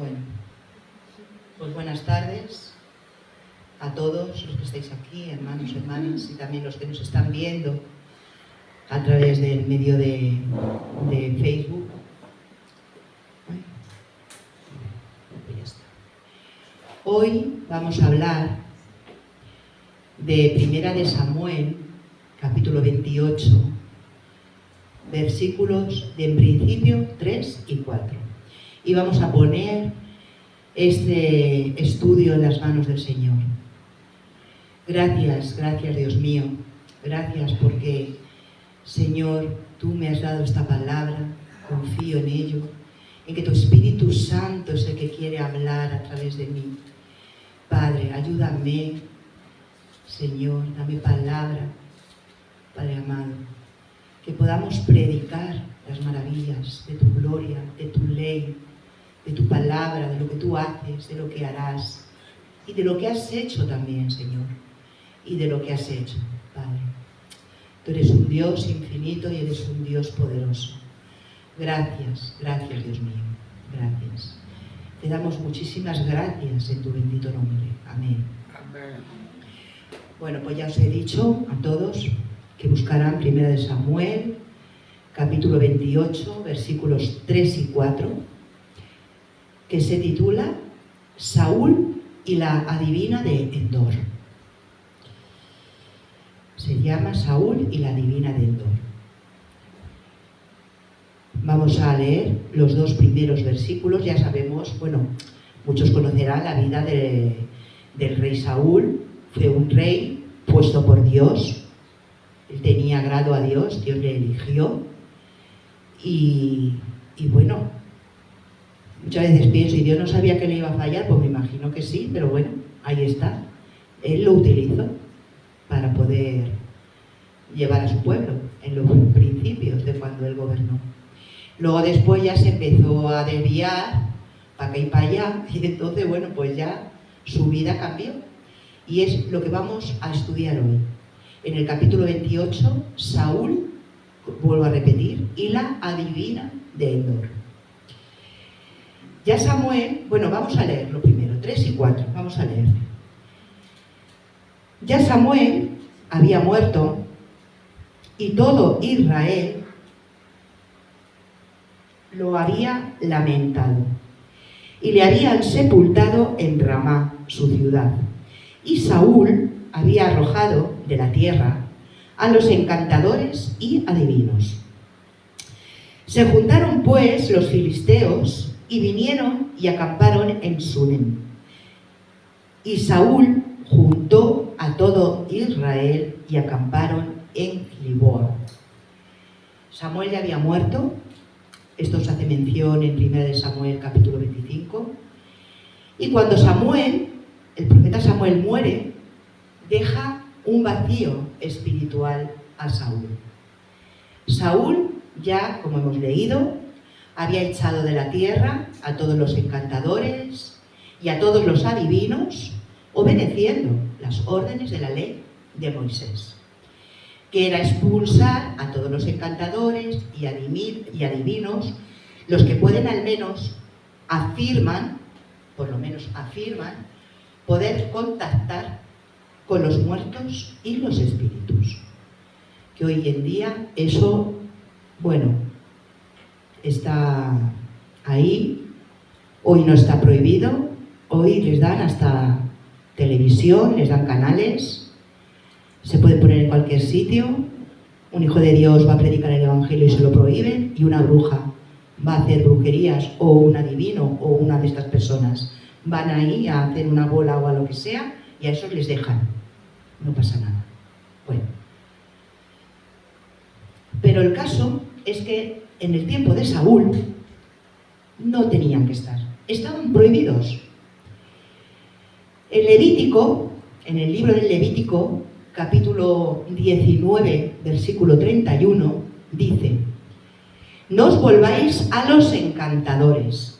Bueno, pues buenas tardes a todos los que estáis aquí, hermanos, hermanas, y también los que nos están viendo a través del medio de Facebook. Pues ya está. Hoy vamos a hablar de Primera de Samuel, capítulo 28, versículos de en principio 3 y 4. Y vamos a poner este estudio en las manos del Señor. Gracias, gracias Dios mío. Gracias porque, Señor, tú me has dado esta palabra, confío en ello, en que tu Espíritu Santo es el que quiere hablar a través de mí. Padre, ayúdame, Señor, dame palabra, Padre amado, que podamos predicar las maravillas de tu gloria, de tu ley, de tu palabra, de lo que tú haces, de lo que harás y de lo que has hecho también, Señor, y de lo que has hecho, Padre. Tú eres un Dios infinito y eres un Dios poderoso. Gracias, gracias Dios mío, gracias. Te damos muchísimas gracias en tu bendito nombre. Amén. Amén. Bueno, pues ya os he dicho a todos que buscarán Primera de Samuel, capítulo 28, versículos 3 y 4, que se titula Saúl y la adivina de Endor. Se llama Saúl y la adivina de Endor. Vamos a leer los dos primeros versículos. Ya sabemos, bueno, muchos conocerán la vida del rey Saúl. Fue un rey puesto por Dios. Él tenía agrado a Dios, Dios le eligió. Y bueno, muchas veces pienso, ¿y Dios no sabía que le iba a fallar? Pues me imagino que sí, pero bueno, ahí está. Él lo utilizó para poder llevar a su pueblo en los principios de cuando él gobernó. Luego después ya se empezó a desviar para acá y para allá, y entonces, bueno, pues ya su vida cambió. Y es lo que vamos a estudiar hoy. En el capítulo 28, Saúl, vuelvo a repetir, y la adivina de Endor. Ya Samuel, bueno, vamos a leer lo primero, 3 y 4, vamos a leer. Ya Samuel había muerto y todo Israel lo había lamentado y le habían sepultado en Ramá, su ciudad. Y Saúl había arrojado de la tierra a los encantadores y adivinos. Se juntaron pues los filisteos y vinieron y acamparon en Sunem. Y Saúl juntó a todo Israel y acamparon en Gilboa. Samuel ya había muerto. Esto se hace mención en 1 de Samuel capítulo 25. Y cuando Samuel, el profeta Samuel, muere, deja un vacío espiritual a Saúl. Saúl ya, como hemos leído, había echado de la tierra a todos los encantadores y a todos los adivinos, obedeciendo las órdenes de la ley de Moisés, que era expulsar a todos los encantadores y adivinos, los que pueden al menos afirman, por lo menos afirman, poder contactar con los muertos y los espíritus. Que hoy en día eso, bueno, está ahí, hoy no está prohibido, hoy les dan hasta televisión, les dan canales, se puede poner en cualquier sitio, un hijo de Dios va a predicar el evangelio y se lo prohíben, y una bruja va a hacer brujerías, o un adivino, o una de estas personas van ahí a hacer una bola o a lo que sea, y a esos les dejan, no pasa nada. Bueno, pero el caso es que en el tiempo de Saúl no tenían que estar, estaban prohibidos. En Levítico, en el libro del Levítico, capítulo 19, versículo 31, dice: no os volváis a los encantadores,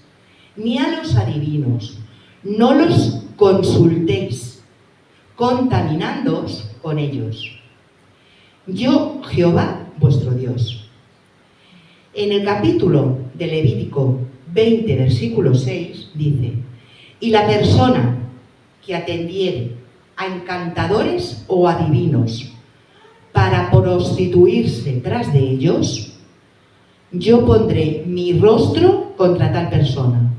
ni a los adivinos, no los consultéis, contaminándoos con ellos. Yo, Jehová, vuestro Dios. En el capítulo de Levítico 20, versículo 6, dice: y la persona que atendiere a encantadores o adivinos para prostituirse tras de ellos, yo pondré mi rostro contra tal persona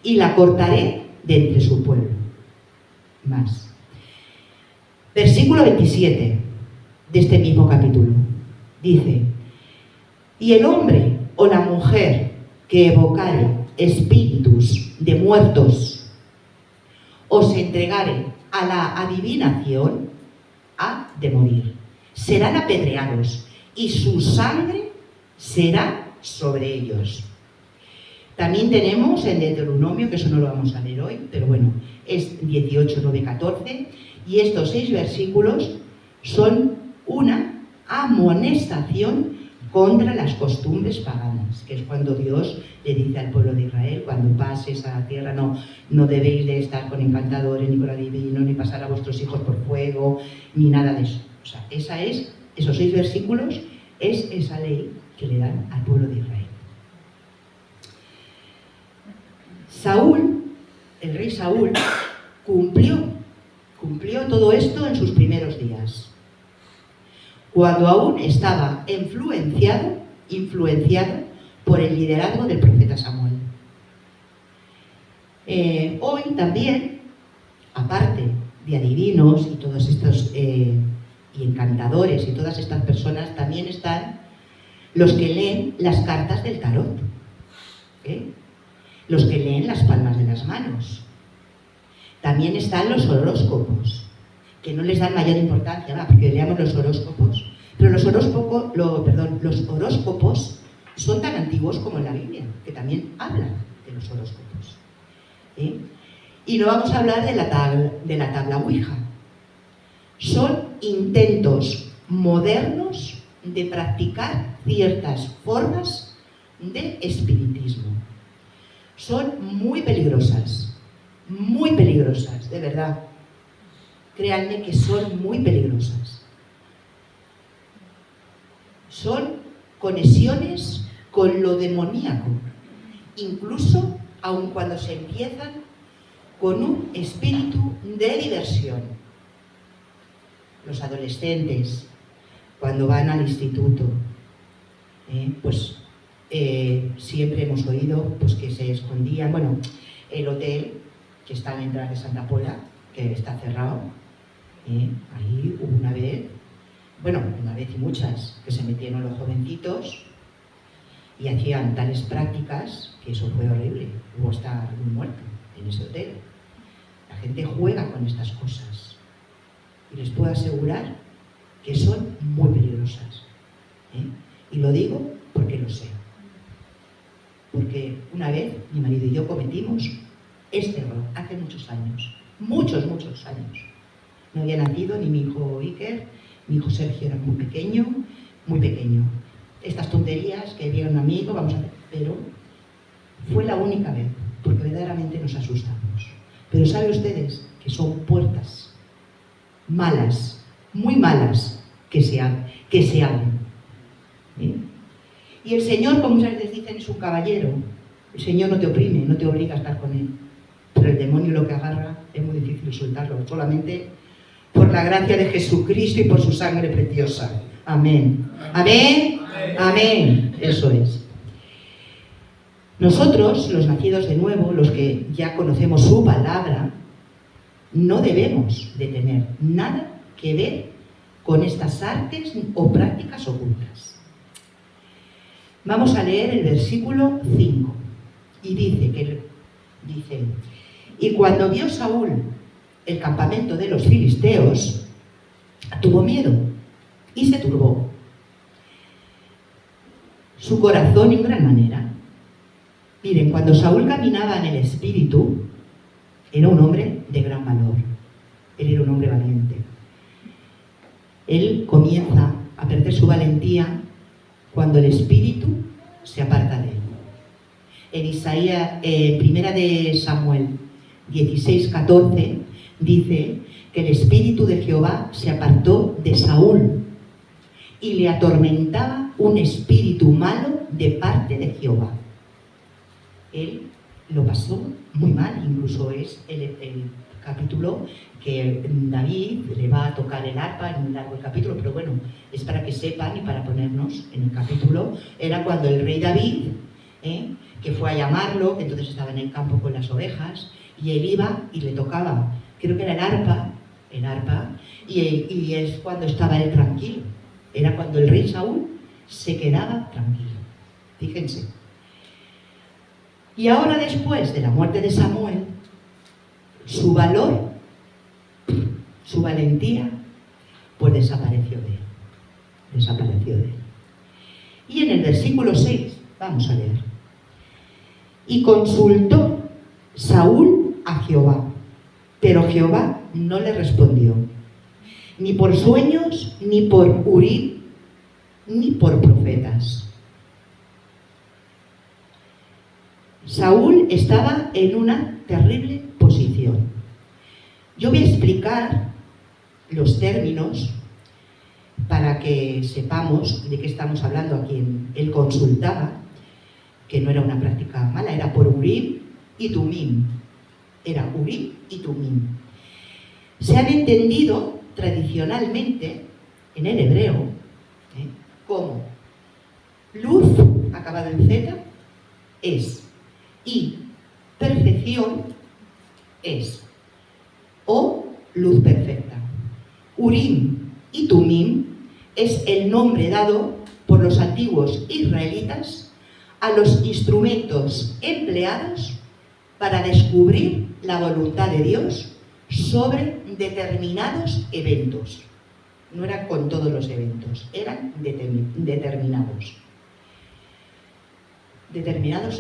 y la cortaré de entre su pueblo. Más. Versículo 27 de este mismo capítulo. Dice: y el hombre o la mujer que evocare espíritus de muertos o se entregare a la adivinación, ha de morir. Serán apedreados y su sangre será sobre ellos. También tenemos en Deuteronomio, que eso no lo vamos a leer hoy, pero bueno, es 18, 9, 14, y estos 6 versículos son una amonestación contra las costumbres paganas, que es cuando Dios le dice al pueblo de Israel: cuando pases a la tierra no debéis de estar con encantadores, ni con adivinos, ni pasar a vuestros hijos por fuego, ni nada de eso. O sea, esos 6 versículos es esa ley que le dan al pueblo de Israel. Saúl, el rey Saúl, cumplió todo esto en sus primeros días, cuando aún estaba influenciado por el liderazgo del profeta Samuel. Hoy también, aparte de adivinos y todos estos y encantadores y todas estas personas, también están los que leen las cartas del tarot, los que leen las palmas de las manos. También están los horóscopos, que no les dan mayor importancia, porque leamos los horóscopos, pero los horóscopos son tan antiguos como en la Biblia, que también hablan de los horóscopos. Y no vamos a hablar de la tabla Ouija. Son intentos modernos de practicar ciertas formas de espiritismo. Son muy peligrosas, de verdad. Créanme que son muy peligrosas. Son conexiones con lo demoníaco, incluso aun cuando se empiezan con un espíritu de diversión. Los adolescentes, cuando van al instituto, siempre hemos oído pues, que se escondían. Bueno, el hotel que está en la entrada de Santa Pola, que está cerrado, ahí hubo una vez y muchas, que se metieron los jovencitos y hacían tales prácticas que eso fue horrible. Hubo hasta algún muerto en ese hotel. La gente juega con estas cosas y les puedo asegurar que son muy peligrosas. Y lo digo porque lo sé. Porque una vez mi marido y yo cometimos este error hace muchos años. Muchos años. No había nacido ni mi hijo Iker, mi hijo Sergio era muy pequeño. Estas tonterías que viene un amigo, vamos a hacer, pero fue la única vez, porque verdaderamente nos asustamos. Pero ¿saben ustedes que son puertas malas, muy malas, que se abren? Y el Señor, como muchas veces dicen, es un caballero. El Señor no te oprime, no te obliga a estar con Él. Pero el demonio lo que agarra es muy difícil soltarlo, solamente por la gracia de Jesucristo y por su sangre preciosa. Amén. Amén. Amén. Eso es. Nosotros, los nacidos de nuevo, los que ya conocemos su palabra, no debemos de tener nada que ver con estas artes o prácticas ocultas. Vamos a leer el versículo 5 y dice, y cuando vio Saúl el campamento de los filisteos, tuvo miedo y se turbó su corazón en gran manera. Miren, cuando Saúl caminaba en el espíritu, era un hombre de gran valor. Él era un hombre valiente. Él comienza a perder su valentía cuando el espíritu se aparta de él. En Isaías, primera de Samuel 16:14, dice que el espíritu de Jehová se apartó de Saúl y le atormentaba un espíritu malo de parte de Jehová. él lo pasó muy mal, incluso es el capítulo que David le va a tocar el arpa, es muy largo el capítulo, pero bueno, es para que sepan y para ponernos en el capítulo. Era cuando el rey David, que fue a llamarlo, que entonces estaba en el campo con las ovejas, y él iba y le tocaba, creo que era el arpa, y es cuando estaba él tranquilo. Era cuando el rey Saúl se quedaba tranquilo. Fíjense. Y ahora, después de la muerte de Samuel, su valor, su valentía, pues desapareció de él. Desapareció de él. Y en el versículo 6, vamos a leer. Y consultó Saúl a Jehová, pero Jehová no le respondió, ni por sueños, ni por Urim, ni por profetas. Saúl estaba en una terrible posición. Yo voy a explicar los términos para que sepamos de qué estamos hablando a quien él consultaba, que no era una práctica mala, era por Urim y Tumim. Era Urim y Tumim. Se han entendido tradicionalmente en el hebreo como luz, acabado en Z, es, y perfección es, o luz perfecta. Urim y Tumim es el nombre dado por los antiguos israelitas a los instrumentos empleados para descubrir la voluntad de Dios sobre determinados eventos. No eran con todos los eventos, eran determinados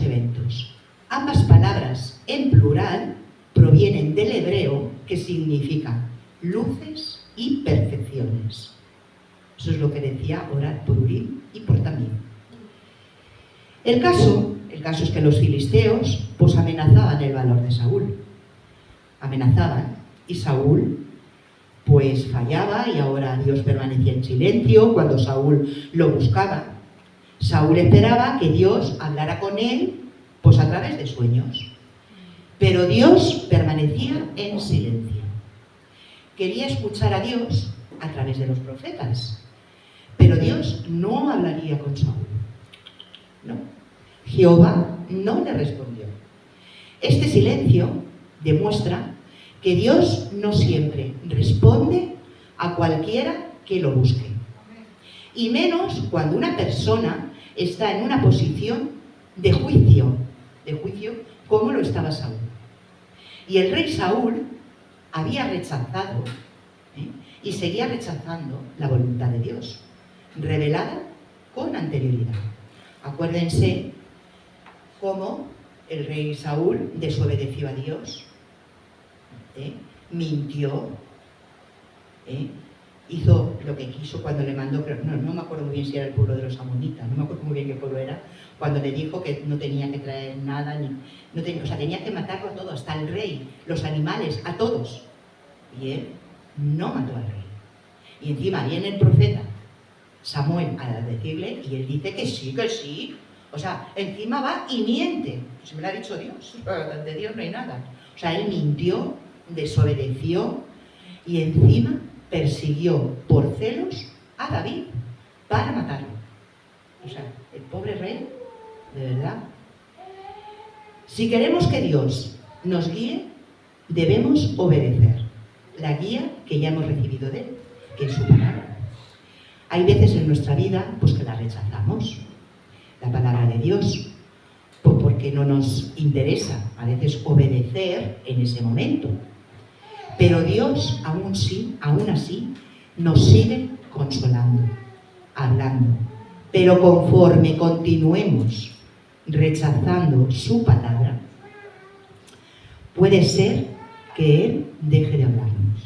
eventos. Ambas palabras en plural provienen del hebreo, que significa luces y perfecciones. Eso es lo que decía orar por Urim y por Tumim. El caso es que los filisteos pues amenazaban el valor de Saúl. Amenazaban, y Saúl pues fallaba, y ahora Dios permanecía en silencio cuando Saúl lo buscaba. Saúl esperaba que Dios hablara con él pues a través de sueños. Pero Dios permanecía en silencio. Quería escuchar a Dios a través de los profetas, pero Dios no hablaría con Saúl. No. Jehová no le respondió. Este silencio demuestra que Dios no siempre responde a cualquiera que lo busque. Y menos cuando una persona está en una posición de juicio como lo estaba Saúl. Y el rey Saúl había rechazado y seguía rechazando la voluntad de Dios, revelada con anterioridad. Acuérdense cómo el rey Saúl desobedeció a Dios, mintió, hizo lo que quiso cuando le mandó, no me acuerdo muy bien si era el pueblo de los amonitas, no me acuerdo muy bien qué pueblo era, cuando le dijo que no tenía que traer nada, tenía que matarlo a todo, hasta el rey, los animales, a todos. Y él no mató al rey. Y encima viene el profeta Samuel a decirle, y él dice que sí. O sea, encima va y miente. Se me lo ha dicho Dios, de Dios no hay nada. O sea, él mintió, desobedeció y encima persiguió por celos a David para matarlo. O sea, el pobre rey, de verdad. Si queremos que Dios nos guíe, debemos obedecer la guía que ya hemos recibido de él, que es su palabra. Hay veces en nuestra vida pues que la rechazamos, la palabra de Dios, pues porque no nos interesa a veces obedecer en ese momento. Pero Dios aún así nos sigue consolando, hablando. Pero conforme continuemos rechazando su palabra, puede ser que Él deje de hablarnos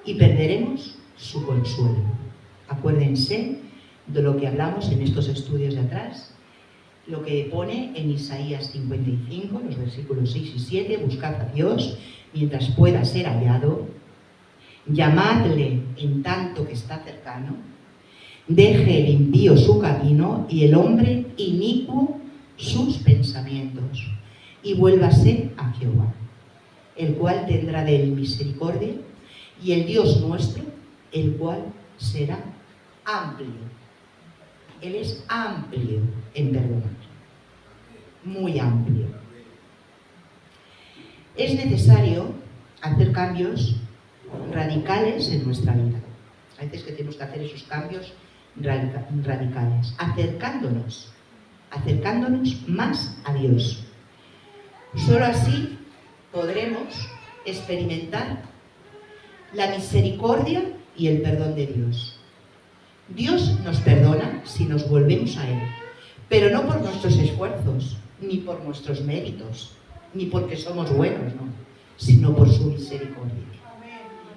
y perderemos su consuelo. Acuérdense de lo que hablamos en estos estudios de atrás, lo que pone en Isaías 55, los versículos 6 y 7, buscad a Dios mientras pueda ser hallado, llamadle en tanto que está cercano, deje el impío su camino y el hombre inicuo sus pensamientos. y vuélvase a Jehová, el cual tendrá de él misericordia, y el Dios nuestro, el cual será amplio. Él es amplio en perdonar, muy amplio. Es necesario hacer cambios radicales en nuestra vida. A veces que tenemos que hacer esos cambios radicales, acercándonos más a Dios. Solo así podremos experimentar la misericordia y el perdón de Dios. Dios nos perdona si nos volvemos a Él, pero no por nuestros esfuerzos, ni por nuestros méritos, ni porque somos buenos, no, sino por su misericordia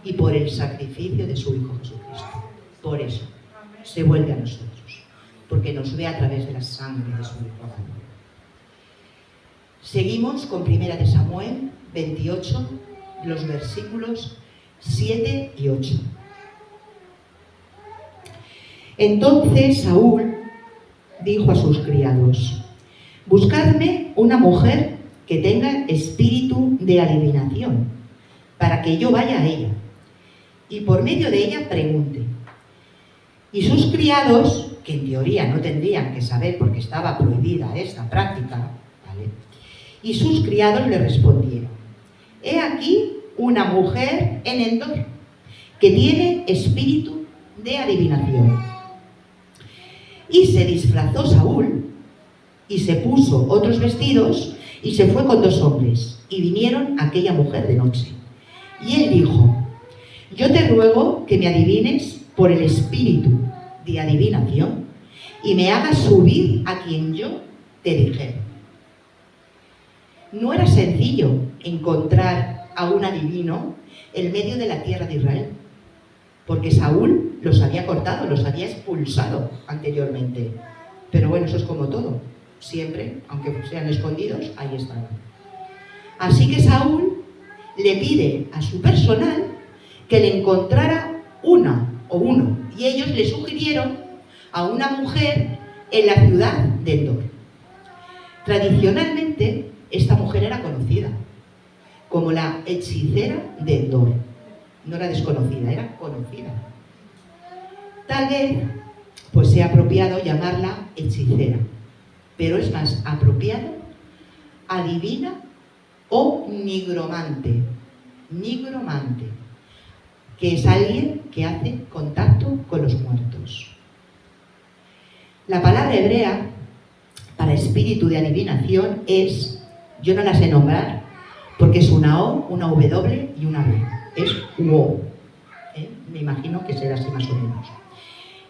y por el sacrificio de su Hijo Jesucristo. Por eso se vuelve a nosotros, porque nos ve a través de la sangre de su Hijo amado. Seguimos con 1 de Samuel 28, los versículos 7 y 8. Entonces Saúl dijo a sus criados: buscadme una mujer que tenga espíritu de adivinación, para que yo vaya a ella, y por medio de ella pregunte. Y sus criados, que en teoría no tendrían que saber porque estaba prohibida esta práctica, ¿vale?, y sus criados le respondieron: he aquí una mujer en Endor, que tiene espíritu de adivinación. Y se disfrazó Saúl, y se puso otros vestidos, y se fue con 2 hombres, y vinieron a aquella mujer de noche. Y él dijo: yo te ruego que me adivines por el espíritu de adivinación, y me hagas subir a quien yo te dijere. No era sencillo encontrar a un adivino en medio de la tierra de Israel, porque Saúl los había cortado, los había expulsado anteriormente. Pero bueno, eso es como todo. Siempre, aunque sean escondidos, ahí están. Así que Saúl le pide a su personal que le encontrara una o uno, y ellos le sugirieron a una mujer en la ciudad de Endor. Tradicionalmente, esta mujer era conocida como la hechicera de Endor. No era desconocida, era conocida. Tal vez pues sea apropiado llamarla hechicera, pero es más apropiado adivina o nigromante. Nigromante, que es alguien que hace contacto con los muertos. La palabra hebrea para espíritu de adivinación es, yo no la sé nombrar, porque es una O, una W y una B. Es UO. Me imagino que será así más o menos.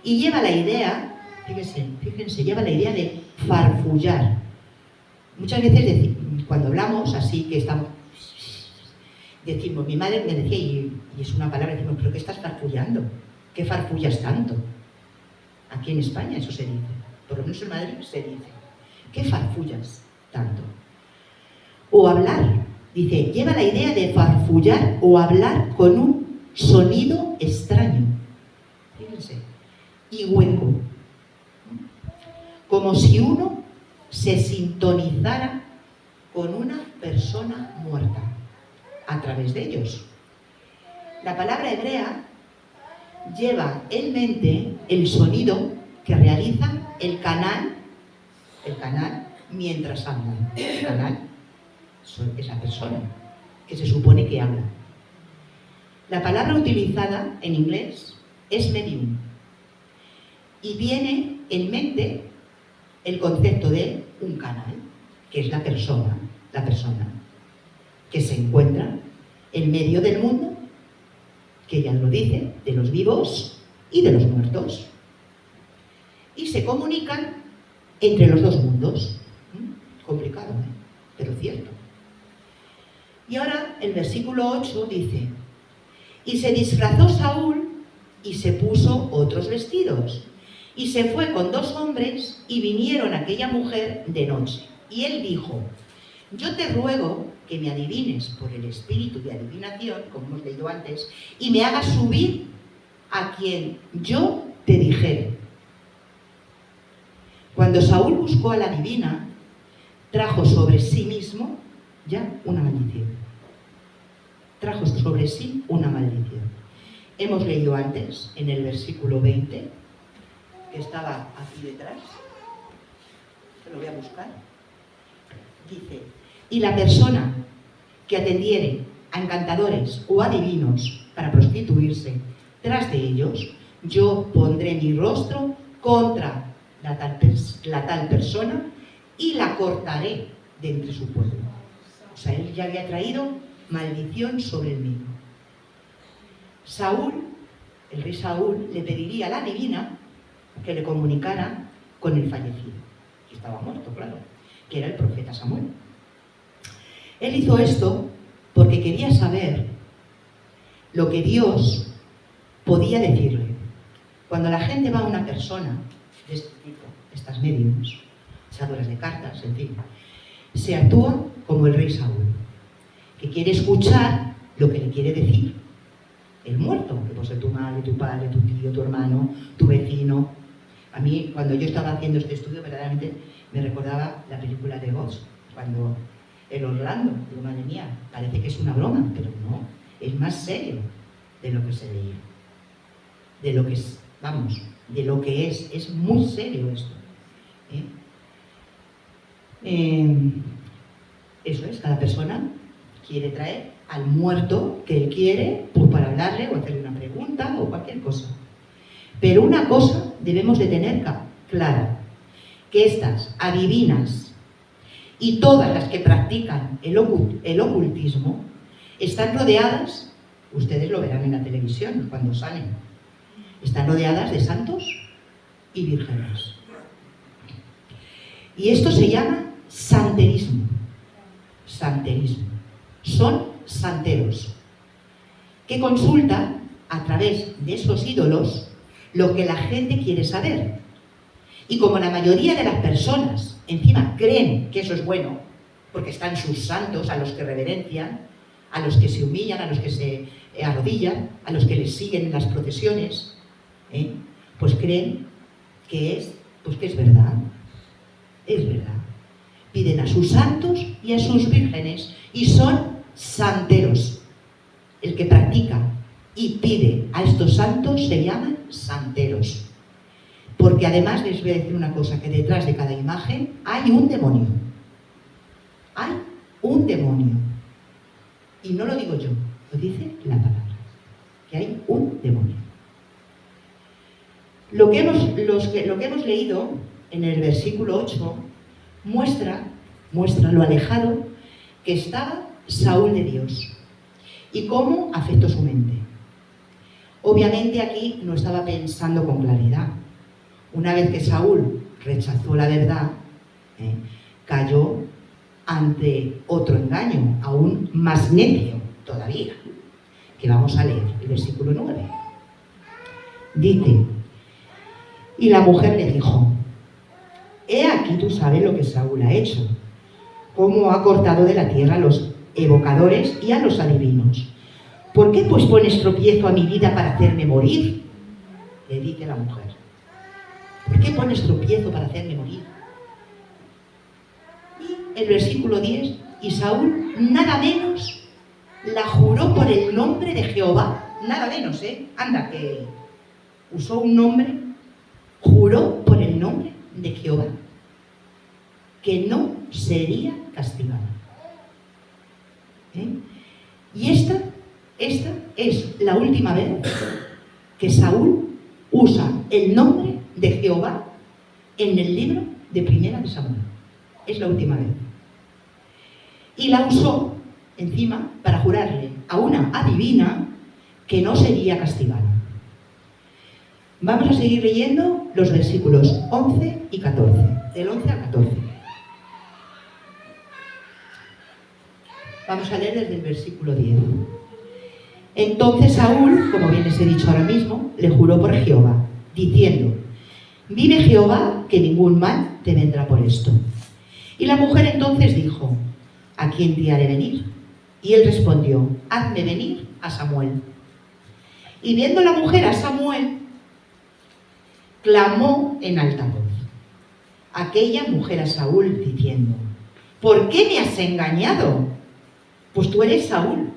Y lleva la idea, fíjense, lleva la idea de farfullar. Muchas veces cuando hablamos así, que estamos, decimos, mi madre me decía, y es una palabra, decimos, ¿pero qué estás farfullando? ¿Qué farfullas tanto? Aquí en España eso se dice, por lo menos en Madrid se dice. ¿Qué farfullas tanto? O hablar, dice, lleva la idea de farfullar o hablar con un sonido extraño. Fíjense, y hueco. Como si uno se sintonizara con una persona muerta a través de ellos. La palabra hebrea lleva en mente el sonido que realiza el canal mientras habla. El canal es la persona que se supone que habla. La palabra utilizada en inglés es medium y tiene en mente el concepto de un canal, que es la persona que se encuentra en medio del mundo, que ya lo dice, de los vivos y de los muertos, y se comunican entre los dos mundos. Complicado, pero cierto. Y ahora el versículo 8 dice: y se disfrazó Saúl y se puso otros vestidos, y se fue con 2 hombres, y vinieron a aquella mujer de noche. Y él dijo: yo te ruego que me adivines por el espíritu de adivinación, como hemos leído antes, y me hagas subir a quien yo te dijere. Cuando Saúl buscó a la adivina, trajo sobre sí mismo ya una maldición. Trajo sobre sí una maldición. Hemos leído antes, en el versículo 20, que estaba aquí detrás, que lo voy a buscar, dice: y la persona que atendiere a encantadores o adivinos para prostituirse tras de ellos, yo pondré mi rostro contra la tal persona y la cortaré de entre su pueblo. O sea, él ya había traído maldición sobre él mismo. Saúl, el rey Saúl, le pediría a la adivina que le comunicara con el fallecido, que estaba muerto, claro, que era el profeta Samuel. Él hizo esto porque quería saber lo que Dios podía decirle. Cuando la gente va a una persona de este tipo, estas mediums, echadoras de cartas, en fin, se actúa como el rey Saúl, que quiere escuchar lo que le quiere decir el muerto, que puede ser tu madre, tu padre, tu tío, tu hermano, tu vecino. A mí, cuando yo estaba haciendo este estudio, verdaderamente me recordaba la película de Ghost, cuando el Orlando, digo, madre mía, parece que es una broma, pero no, es más serio de lo que se veía, de lo que es, vamos, de lo que es muy serio esto. Eso es, cada persona quiere traer al muerto que él quiere, pues para hablarle o hacerle una pregunta o cualquier cosa. Pero una cosa debemos de tener clara, que estas adivinas y todas las que practican el ocultismo están rodeadas, ustedes lo verán en la televisión cuando salen, están rodeadas de santos y vírgenes. Y esto se llama santerismo. Santerismo. Son santeros que consultan a través de esos ídolos lo que la gente quiere saber. Y como la mayoría de las personas encima creen que eso es bueno, porque están sus santos a los que reverencian, a los que se humillan, a los que se arrodillan, a los que les siguen en las procesiones, pues creen que es verdad. Es verdad. Piden a sus santos y a sus vírgenes y son santeros. El que practica y pide a estos santos se llaman santeros. Porque además les voy a decir una cosa, que detrás de cada imagen hay un demonio. Hay un demonio. Y no lo digo yo, lo dice la palabra. Que hay un demonio. Lo que hemos leído en el versículo 8 muestra lo alejado que estaba Saúl de Dios y cómo afectó su mente. Obviamente aquí no estaba pensando con claridad. Una vez que Saúl rechazó la verdad, cayó ante otro engaño, aún más necio todavía, que vamos a leer, el versículo 9. Dice: y la mujer le dijo: he aquí tú sabes lo que Saúl ha hecho, cómo ha cortado de la tierra a los evocadores y a los adivinos. ¿Por qué pues pones tropiezo a mi vida para hacerme morir? Le dice la mujer. ¿Por qué pones tropiezo para hacerme morir? Y el versículo 10, y Saúl nada menos la juró por el nombre de Jehová, nada menos, anda, que usó un nombre, juró por el nombre de Jehová, que no sería castigada. Y esta es la última vez que Saúl usa el nombre de Jehová en el libro de Primera de Samuel. Es la última vez. Y la usó encima para jurarle a una adivina que no sería castigada. Vamos a seguir leyendo los versículos 11 y 14, del 11 al 14. Vamos a leer desde el versículo 10. Entonces Saúl, como bien les he dicho ahora mismo, le juró por Jehová, diciendo: vive Jehová, que ningún mal te vendrá por esto. Y la mujer entonces dijo: ¿a quién te haré venir? Y él respondió: hazme venir a Samuel. Y viendo la mujer a Samuel, clamó en alta voz aquella mujer a Saúl, diciendo: ¿por qué me has engañado? Pues tú eres Saúl.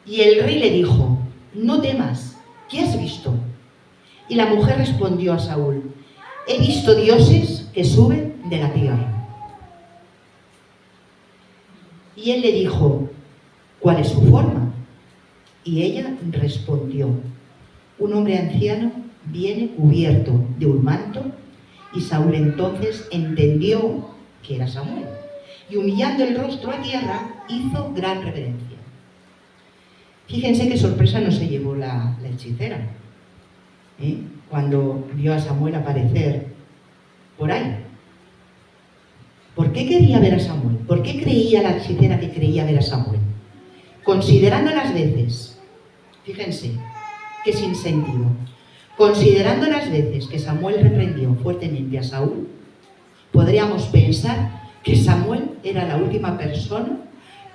Y el rey le dijo, no temas, ¿qué has visto? Y la mujer respondió a Saúl, he visto dioses que suben de la tierra. Y él le dijo, ¿cuál es su forma? Y ella respondió, un hombre anciano viene cubierto de un manto, y Saúl entonces entendió que era Samuel, y humillando el rostro a tierra, hizo gran reverencia. Fíjense qué sorpresa no se llevó la hechicera, cuando vio a Samuel aparecer por ahí. ¿Por qué quería ver a Samuel? ¿Por qué creía la hechicera que creía ver a Samuel? Considerando las veces, fíjense, qué sinsentido, considerando las veces que Samuel reprendió fuertemente a Saúl, podríamos pensar que Samuel era la última persona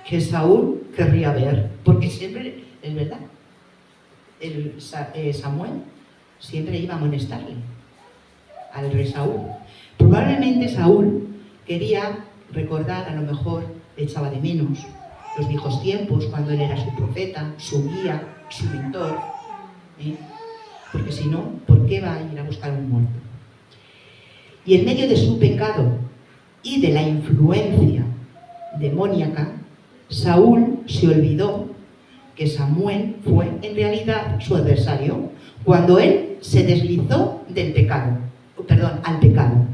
que Saúl querría ver, porque siempre, es verdad, Samuel siempre iba a molestarle al rey Saúl. Probablemente Saúl quería recordar, a lo mejor le echaba de menos los viejos tiempos, cuando él era su profeta, su guía, su mentor, porque si no, ¿por qué va a ir a buscar un muerto? Y en medio de su pecado y de la influencia demoníaca, Saúl se olvidó que Samuel fue en realidad su adversario cuando él se deslizó del pecado, al pecado.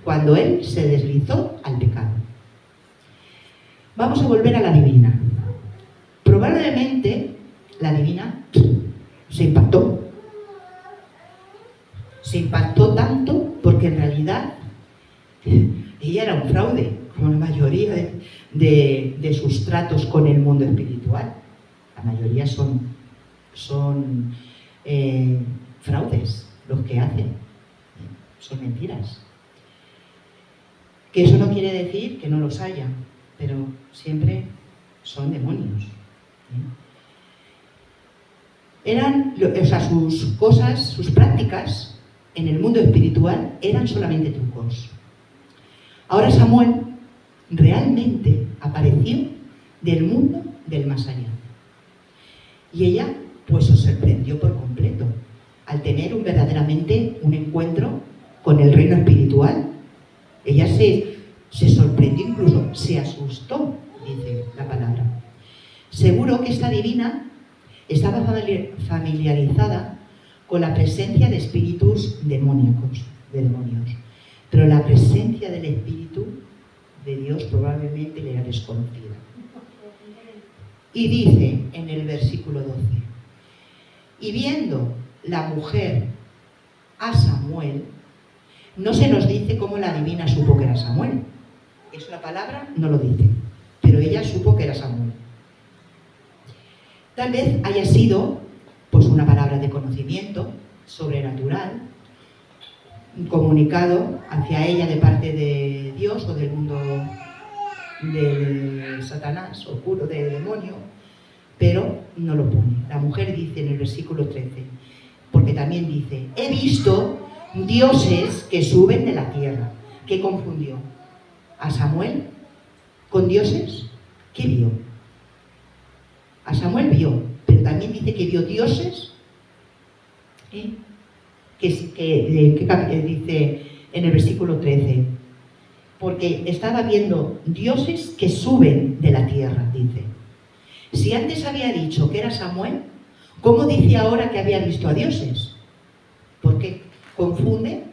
Cuando él se deslizó al pecado. Vamos a volver a la divina. Probablemente la divina se impactó. Se impactó tanto porque en realidad ella era un fraude, como la mayoría de sus tratos con el mundo espiritual. La mayoría son fraudes los que hacen. Son mentiras. Que eso no quiere decir que no los haya, pero siempre son demonios. Sus cosas, sus prácticas en el mundo espiritual eran solamente trucos. Ahora Samuel realmente apareció del mundo del más allá. Y ella pues se sorprendió por completo al tener verdaderamente un encuentro con el reino espiritual. Ella se sorprendió, incluso se asustó, dice la palabra. Seguro que esta divina estaba familiarizada con la presencia de espíritus demoníacos, de demonios. Pero la presencia del Espíritu de Dios probablemente le era desconocida. Y dice en el versículo 12, y viendo la mujer a Samuel, no se nos dice cómo la divina supo que era Samuel. Es la palabra, no lo dice, pero ella supo que era Samuel. Tal vez haya sido pues una palabra de conocimiento sobrenatural, comunicado hacia ella de parte de Dios o del mundo de Satanás, oscuro, de demonio, pero no lo pone. La mujer dice en el versículo 13, porque también dice, he visto dioses que suben de la tierra. ¿Qué confundió? ¿A Samuel con dioses? ¿Qué vio? A Samuel vio, pero también dice que vio dioses. Que dice en el versículo 13, porque estaba viendo dioses que suben de la tierra, dice. Si antes había dicho que era Samuel, ¿cómo dice ahora que había visto a dioses? Porque confunde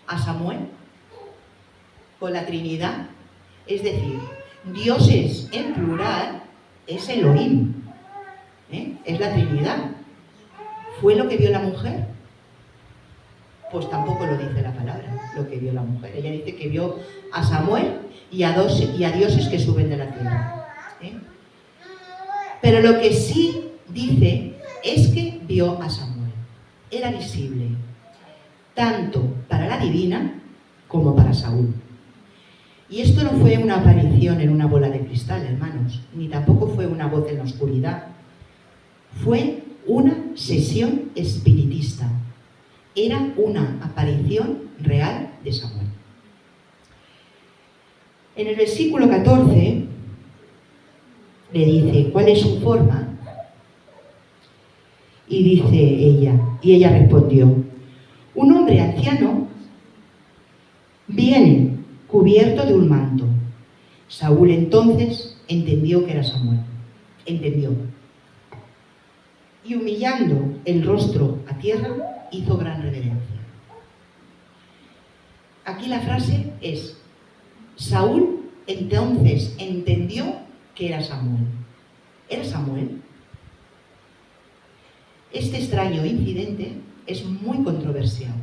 a Samuel con la Trinidad. Es decir, dioses en plural es Elohim, es la Trinidad. ¿Fue lo que vio la mujer? Pues tampoco lo dice la palabra, lo que vio la mujer. Ella dice que vio a Samuel y a dioses que suben de la tierra. Pero lo que sí dice es que vio a Samuel. Era visible, tanto para la divina como para Saúl. Y esto no fue una aparición en una bola de cristal, hermanos, ni tampoco fue una voz en la oscuridad. Fue una sesión espiritista. Era una aparición real de Samuel. En el versículo 14 le dice, ¿cuál es su forma? Y dice ella respondió, un hombre anciano viene cubierto de un manto. Saúl entonces entendió que era Samuel. Entendió. Y humillando el rostro a tierra, hizo gran reverencia. Aquí la frase es, Saúl entonces entendió que era Samuel. ¿Era Samuel? Este extraño incidente es muy controversial.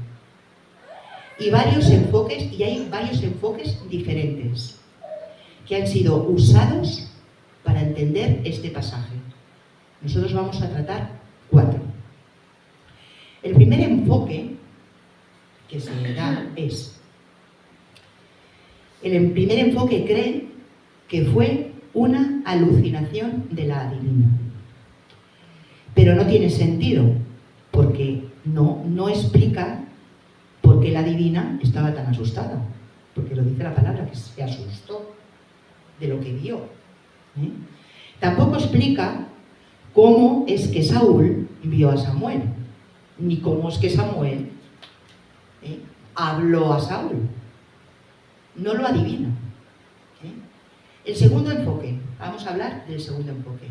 Y hay varios enfoques diferentes que han sido usados para entender este pasaje. Nosotros vamos a tratar 4. El primer enfoque que se le da es, el primer enfoque cree que fue una alucinación de la adivina. Pero no tiene sentido, porque no explica por qué la adivina estaba tan asustada. Porque lo dice la palabra, que se asustó de lo que vio. Tampoco explica cómo es que Saúl vio a Samuel, ni cómo es que Samuel habló a Saúl. No lo adivina. El segundo enfoque, vamos a hablar del segundo enfoque.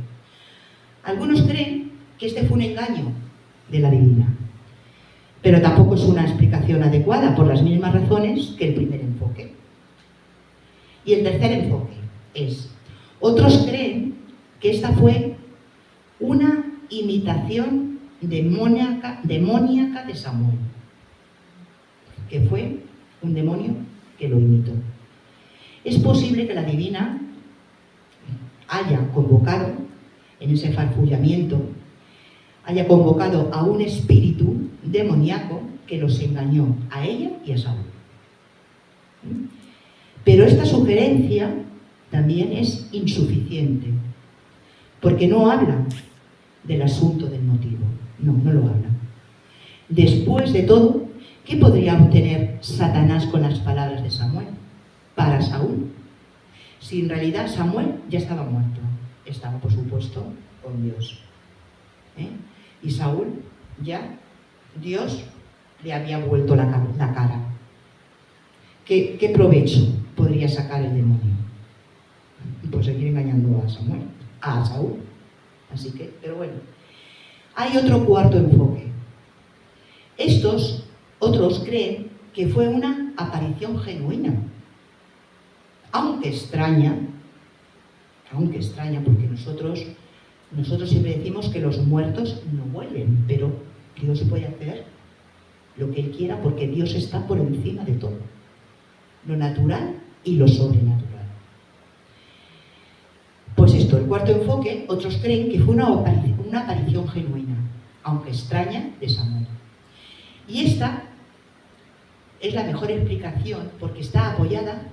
Algunos creen que este fue un engaño de la adivina, pero tampoco es una explicación adecuada por las mismas razones que el primer enfoque. Y el tercer enfoque es, otros creen que esta fue una imitación demoníaca de Samuel, que fue un demonio que lo imitó. Es posible que la adivina haya convocado, en ese farfullamiento, haya convocado a un espíritu demoníaco que los engañó a ella y a Saúl. Pero esta sugerencia también es insuficiente, porque no habla del asunto del motivo. No lo habla. Después de todo, ¿qué podría obtener Satanás con las palabras de Samuel para Saúl? Si en realidad Samuel ya estaba muerto, estaba por supuesto con Dios. Y Saúl ya, Dios le había vuelto la cara. ¿Qué provecho podría sacar el demonio? Pues seguir engañando a Saúl. Así que, pero bueno. Hay otro cuarto enfoque. Estos otros creen que fue una aparición genuina. Aunque extraña, porque nosotros siempre decimos que los muertos no vuelven, pero Dios puede hacer lo que Él quiera porque Dios está por encima de todo, lo natural y lo sobrenatural. Pues esto, el cuarto enfoque, otros creen que fue una aparición genuina, aunque extraña, de Samuel. Y esta es la mejor explicación porque está apoyada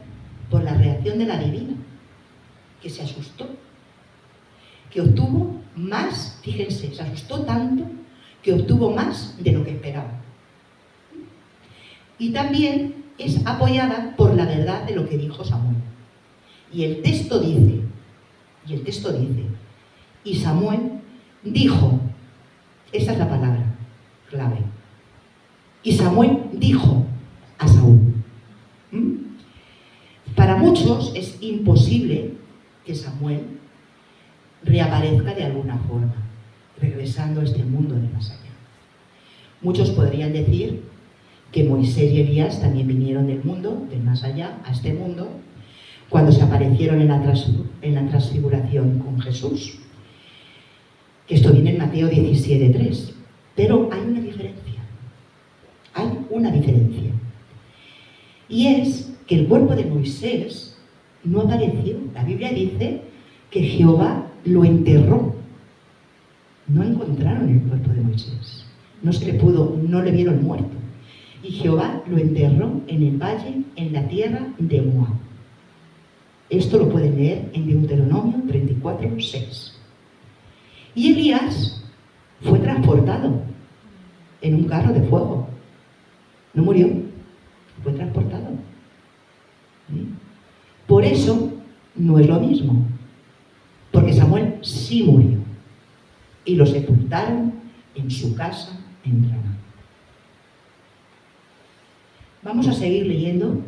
por la reacción de la adivina, que se asustó, que obtuvo más, fíjense, se asustó tanto que obtuvo más de lo que esperaba. Y también es apoyada por la verdad de lo que dijo Samuel. Y el texto dice, y Samuel dijo, esa es la palabra clave, y Samuel dijo a Saúl. Para muchos es imposible que Samuel reaparezca de alguna forma, regresando a este mundo de más allá. Muchos podrían decir que Moisés y Elías también vinieron del mundo, del más allá, a este mundo, cuando se aparecieron en la transfiguración con Jesús. Que esto viene en Mateo 17:3. Pero hay una diferencia. Y es que el cuerpo de Moisés no apareció. La Biblia dice que Jehová lo enterró. No encontraron el cuerpo de Moisés. No le vieron muerto. Y Jehová lo enterró en el valle, en la tierra de Moab. Esto lo pueden leer en Deuteronomio 34:6. Y Elías fue transportado en un carro de fuego. No murió, fue transportado. por eso no es lo mismo, porque Samuel sí murió y lo sepultaron en su casa en Ramá. Vamos a seguir leyendo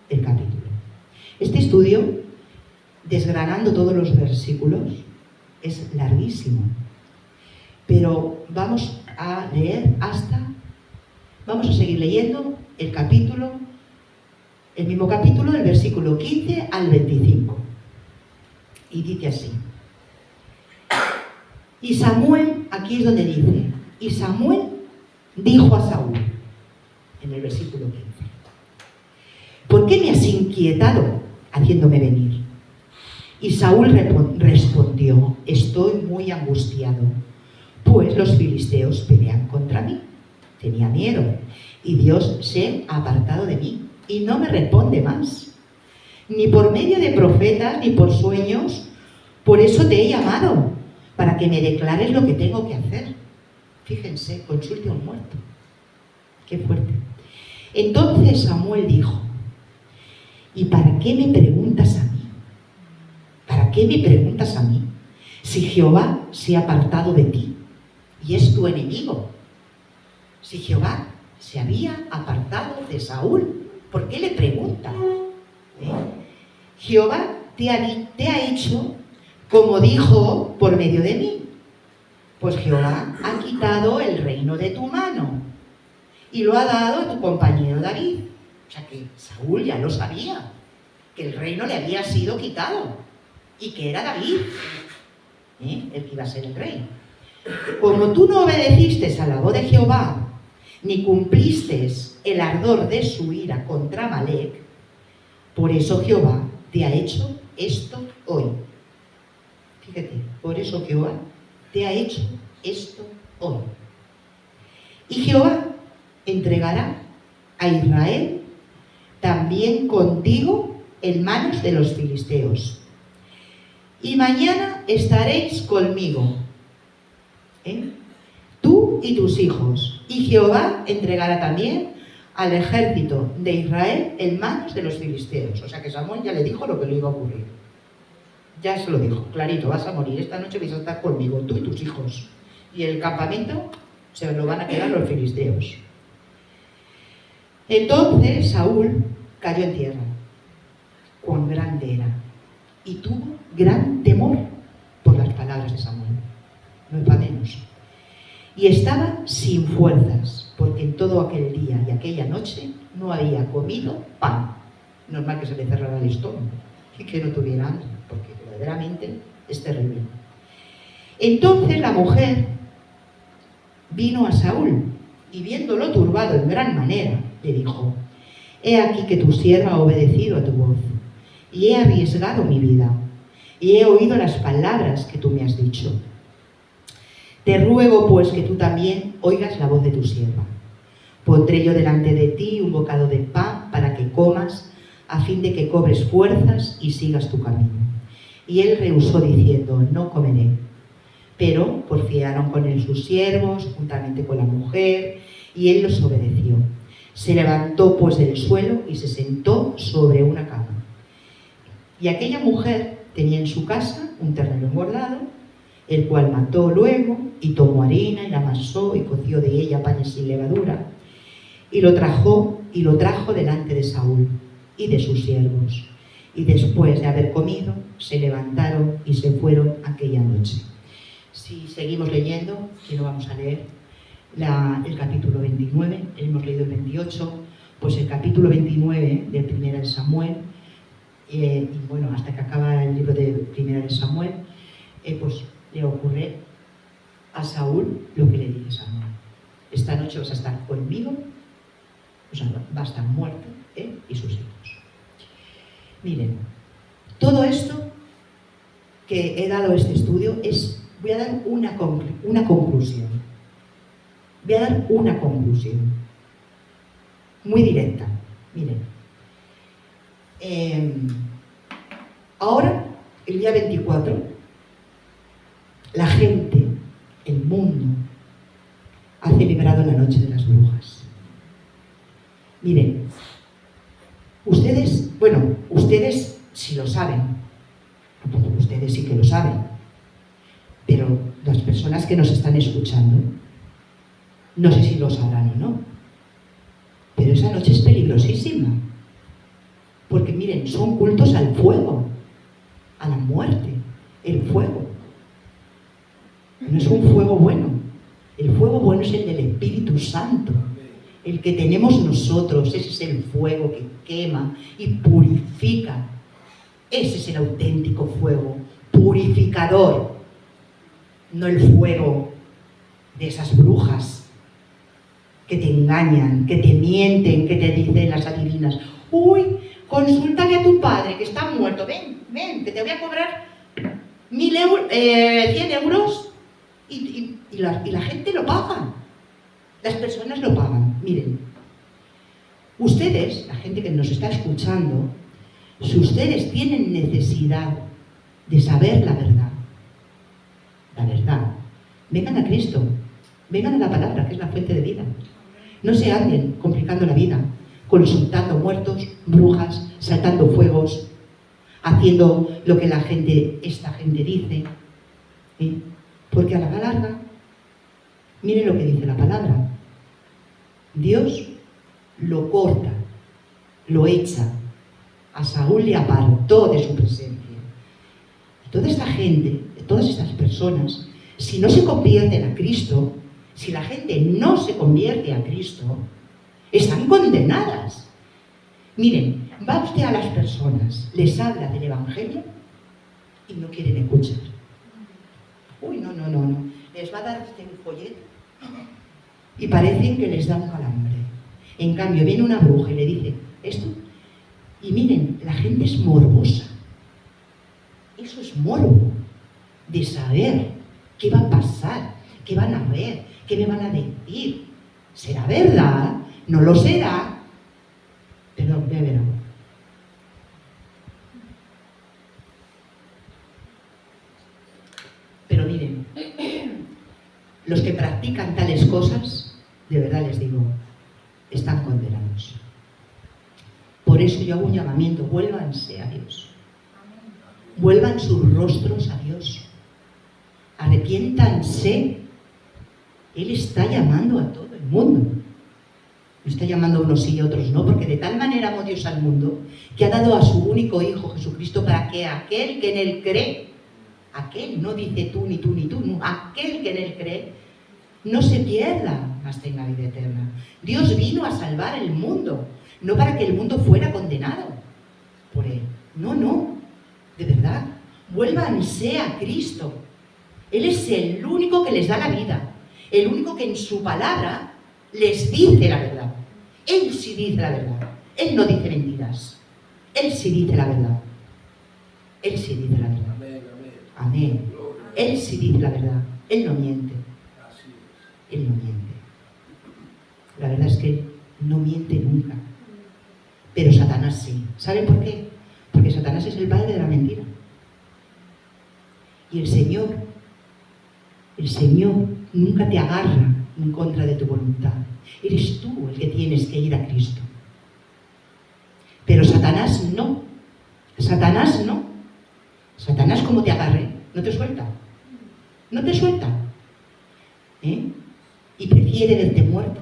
el capítulo. Este estudio, desgranando todos los versículos, es larguísimo, pero vamos a seguir leyendo el mismo capítulo del versículo 15 al 25. Y dice así. Y Samuel, aquí es donde dice, y Samuel dijo a Saúl, en el versículo 15, ¿por qué me has inquietado haciéndome venir? Y Saúl respondió, estoy muy angustiado, pues los filisteos pelean contra mí. Tenía miedo, y Dios se ha apartado de mí, y no me responde más, ni por medio de profetas, ni por sueños. Por eso te he llamado, para que me declares lo que tengo que hacer. Fíjense, consulte a un muerto. Qué fuerte. Entonces Samuel dijo, ¿y para qué me preguntas a mí? ¿Para qué me preguntas a mí? Si Jehová se ha apartado de ti y es tu enemigo. Si Jehová se había apartado de Saúl, ¿por qué le pregunta? Jehová te ha hecho como dijo por medio de mí. Pues Jehová ha quitado el reino de tu mano y lo ha dado a tu compañero David. O sea que Saúl ya lo sabía, que el reino le había sido quitado y que era David el que iba a ser el rey. Como tú no obedeciste a la voz de Jehová, ni cumpliste el ardor de su ira contra Amalec, por eso Jehová te ha hecho esto hoy. Fíjate, por eso Jehová te ha hecho esto hoy. Y Jehová entregará a Israel también contigo en manos de los filisteos. Y mañana estaréis conmigo, tú y tus hijos. Y Jehová entregará también al ejército de Israel en manos de los filisteos. O sea que Samuel ya le dijo lo que le iba a ocurrir. Ya se lo dijo, clarito, vas a morir, esta noche vais a estar conmigo, tú y tus hijos. Y el campamento se lo van a quedar los filisteos. Entonces Saúl cayó en tierra, cuán grande era, y tuvo gran temor por las palabras de Samuel. No es para menos. Y estaba sin fuerzas, porque en todo aquel día y aquella noche no había comido pan. Normal que se le cerrara el estómago y que no tuviera hambre, porque verdaderamente es terrible. Entonces la mujer vino a Saúl y viéndolo turbado en gran manera, le dijo, he aquí que tu sierva ha obedecido a tu voz y he arriesgado mi vida y he oído las palabras que tú me has dicho. Te ruego pues que tú también oigas la voz de tu sierva. Pondré yo delante de ti un bocado de pan para que comas, a fin de que cobres fuerzas y sigas tu camino. Y él rehusó diciendo, no comeré. Pero porfiaron con él sus siervos, juntamente con la mujer, y él los obedeció. Se levantó pues del suelo y se sentó sobre una cama. Y aquella mujer tenía en su casa un ternero engordado, el cual mató luego y tomó harina y la amasó y coció de ella panes sin levadura, y lo trajo delante de Saúl y de sus siervos. Y después de haber comido, se levantaron y se fueron aquella noche. Si seguimos leyendo, que no vamos a leer el capítulo 29, hemos leído el 28, pues el capítulo 29 de Primera de Samuel, y bueno, hasta que acaba el libro de Primera de Samuel, pues le ocurre a Saúl lo que le dice Samuel. Esta noche vas a estar conmigo, o sea, va a estar muerto, y sus hijos. Miren, todo esto que he dado este estudio voy a dar una conclusión. Voy a dar una conclusión muy directa. Miren, ahora, el día 24, la gente, el mundo, ha celebrado la Noche de las Brujas. Miren, Bueno, ustedes sí lo saben, ustedes sí que lo saben, pero las personas que nos están escuchando, no sé si lo sabrán o no, pero esa noche es peligrosísima, porque miren, son cultos al fuego, a la muerte, el fuego. No es un fuego bueno, el fuego bueno es el del Espíritu Santo, el que tenemos nosotros. Ese es el fuego que quema y purifica. Ese es el auténtico fuego, purificador, no el fuego de esas brujas que te engañan, que te mienten, que te dicen las adivinas: uy, consúltale a tu padre que está muerto, ven, que te voy a cobrar 100 euros y la gente lo paga, las personas lo pagan. Miren, ustedes, la gente que nos está escuchando, si ustedes tienen necesidad de saber la verdad, vengan a Cristo, vengan a la palabra, que es la fuente de vida. No se anden complicando la vida, consultando muertos, brujas, saltando fuegos, haciendo lo que esta gente dice. Porque a la larga, miren lo que dice la palabra. Dios lo corta, lo echa. A Saúl le apartó de su presencia. Y toda esta gente, todas estas personas, si no se convierten a Cristo, si la gente no se convierte a Cristo, están condenadas. Miren, va usted a las personas, les habla del Evangelio y no quieren escuchar. Uy, no. Les va a dar usted un folleto y parecen que les da un calambre. En cambio, viene una bruja y le dice esto. Y miren, la gente es morbosa. Eso es morbo, de saber qué va a pasar, qué van a ver, qué me van a decir. ¿Será verdad? ¿No lo será? Perdón, voy a ver algo. Pero miren, los que practican tales cosas, de verdad les digo, están condenados. Por eso yo hago un llamamiento: vuélvanse a Dios. Vuelvan sus rostros a Dios. Arrepiéntanse. Él está llamando a todo el mundo. No está llamando a unos sí y a otros no, porque de tal manera amó Dios al mundo que ha dado a su único Hijo Jesucristo para que aquel que en Él cree, aquel, no dice tú ni tú ni tú, no, aquel que en Él cree, no se pierda, mas tenga vida eterna. Dios vino a salvar el mundo, no para que el mundo fuera condenado por Él. No, de verdad. Vuélvanse a Cristo. Él es el único que les da la vida, el único que en su palabra les dice la verdad. Él sí dice la verdad. Él no dice mentiras. Él sí dice la verdad. Él sí dice la verdad. Amén. Él sí dice la verdad. Él no miente. Él no miente. La verdad es que no miente nunca. Pero Satanás sí. ¿Saben por qué? Porque Satanás es el padre de la mentira. Y el Señor nunca te agarra en contra de tu voluntad. Eres tú el que tienes que ir a Cristo. Pero Satanás no. Satanás no. Satanás, como te agarre, no te suelta. No te suelta. Y prefiere verte muerto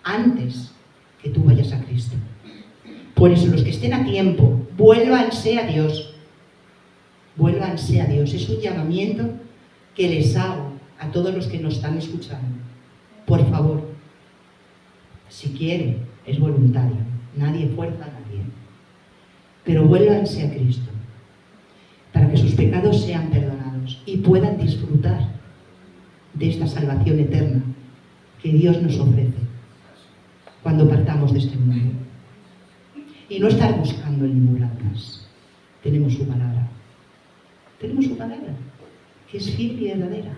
antes que tú vayas a Cristo. Por eso, los que estén a tiempo, vuélvanse a Dios. Vuélvanse a Dios. Es un llamamiento que les hago a todos los que nos están escuchando. Por favor, si quieren, es voluntario. Nadie fuerza a nadie. Pero vuélvanse a Cristo para que sus pecados sean perdonados y puedan disfrutar de esta salvación eterna que Dios nos ofrece cuando partamos de este mundo. Y no estar buscando en ningún lado más. Tenemos su palabra. Tenemos su palabra, que es fiel y verdadera.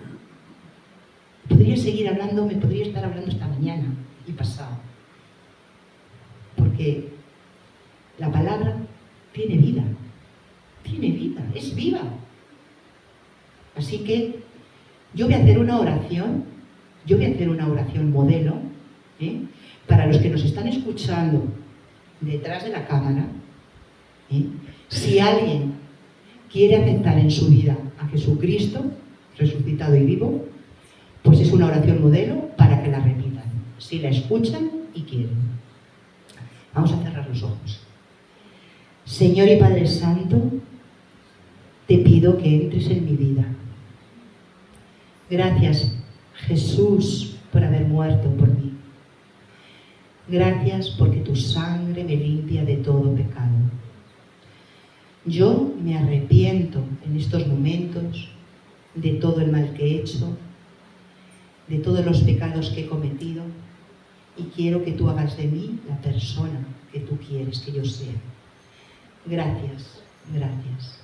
Podría seguir hablando, me podría estar hablando esta mañana y pasado. Porque la palabra tiene vida. Tiene vida, es viva. Así que yo voy a hacer una oración. Yo voy a hacer una oración modelo, para los que nos están escuchando detrás de la cámara, ¿eh? Si alguien quiere aceptar en su vida a Jesucristo, resucitado y vivo, pues es una oración modelo para que la repitan, si la escuchan y quieren. Vamos a cerrar los ojos. Señor y Padre Santo, te pido que entres en mi vida. Gracias, Jesús, por haber muerto por mí. Gracias porque tu sangre me limpia de todo pecado. Yo me arrepiento en estos momentos de todo el mal que he hecho, de todos los pecados que he cometido, y quiero que tú hagas de mí la persona que tú quieres que yo sea. Gracias, gracias.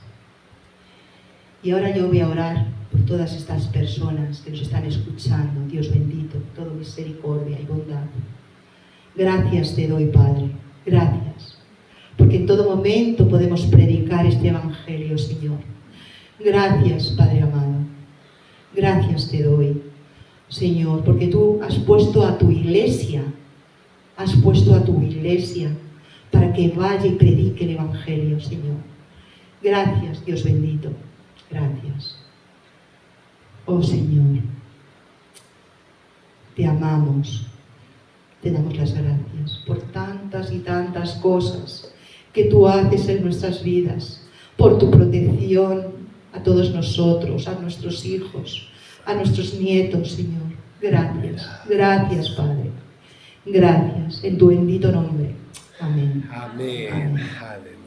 Y ahora yo voy a orar por todas estas personas que nos están escuchando. Dios bendito, todo misericordia y bondad. Gracias te doy, Padre, gracias, porque en todo momento podemos predicar este Evangelio, Señor. Gracias, Padre amado, gracias te doy, Señor, porque tú has puesto a tu iglesia para que vaya y predique el Evangelio, Señor. Gracias, Dios bendito, gracias. Oh Señor, te amamos, te damos las gracias por tantas y tantas cosas que tú haces en nuestras vidas, por tu protección a todos nosotros, a nuestros hijos, a nuestros nietos, Señor. Gracias, gracias, Padre. Gracias, en tu bendito nombre. Amén. Amén. Amén. Aleluya.